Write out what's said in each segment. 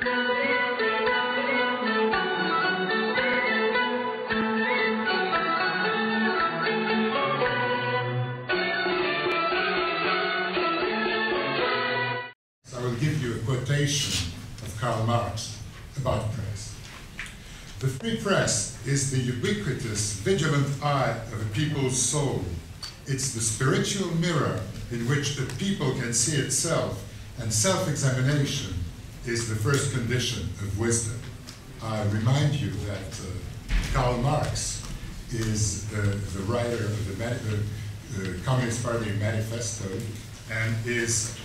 I will give you a quotation of Karl Marx about press. The free press is the ubiquitous, vigilant eye of a people's soul. It's the spiritual mirror in which the people can see itself, and self-examination is the first condition of wisdom. I remind you that Karl Marx is the writer of the Communist Party Manifesto and is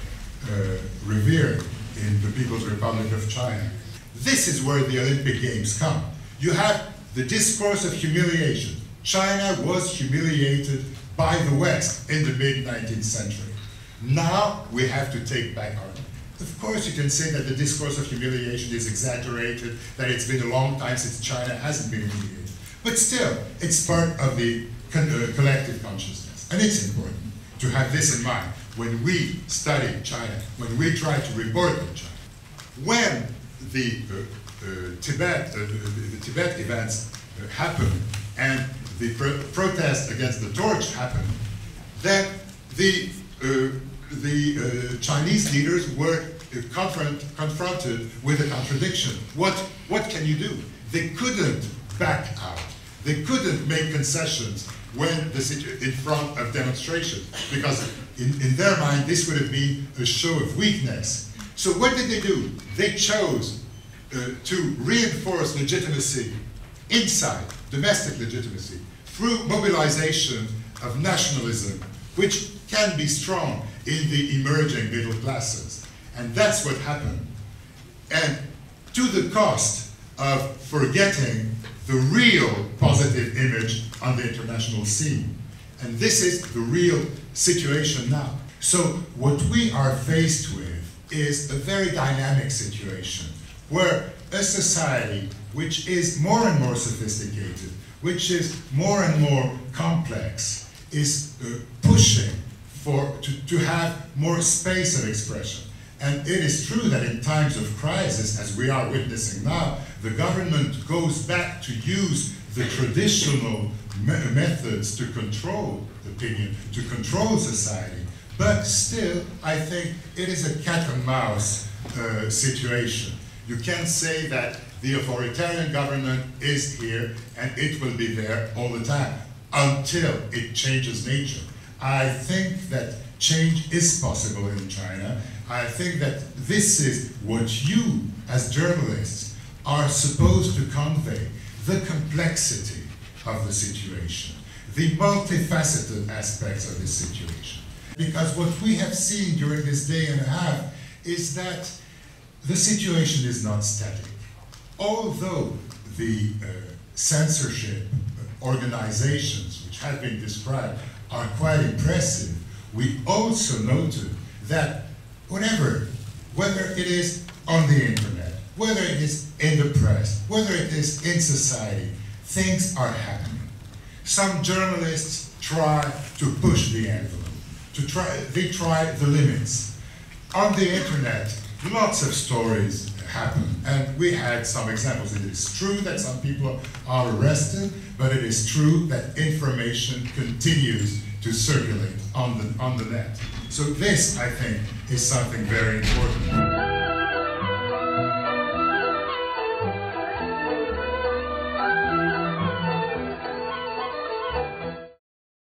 revered in the People's Republic of China. This is where the Olympic Games come. You have the discourse of humiliation. China was humiliated by the West in the mid-19th century. Now we have to take back our... Of course you can say that the discourse of humiliation is exaggerated, that it's been a long time since China hasn't been humiliated. But still, it's part of the collective consciousness. And it's important to have this in mind when we study China, when we try to report on China. When the Tibet events happened and the protest against the torch happened, then the Chinese leaders were confronted with a contradiction. What can you do? They couldn't back out. They couldn't make concessions when in front of demonstrations, because in their mind this would have been a show of weakness. So what did they do? They chose to reinforce legitimacy inside, domestic legitimacy, through mobilization of nationalism, which can be strong in the emerging middle classes. And that's what happened. And to the cost of forgetting the real positive image on the international scene. And this is the real situation now. So what we are faced with is a very dynamic situation where a society which is more and more sophisticated, which is more and more complex, is pushing to have more space of expression. And it is true that in times of crisis, as we are witnessing now, the government goes back to use the traditional methods to control opinion, to control society. But still, I think it is a cat and mouse situation. You can't say that the authoritarian government is here and it will be there all the time until it changes nature. I think that change is possible in China. I think that this is what you, as journalists, are supposed to convey, the complexity of the situation, the multifaceted aspects of this situation. Because what we have seen during this day and a half is that the situation is not static. Although the censorship organizations which have been described are quite impressive, we also noted that whether it is on the internet, whether it is in the press, whether it is in society, things are happening. Some journalists try to push the envelope, they try the limits. On the internet, lots of stories happen, and we had some examples. It is true that some people are arrested, but it is true that information continues to circulate on the net. So this, I think, is something very important.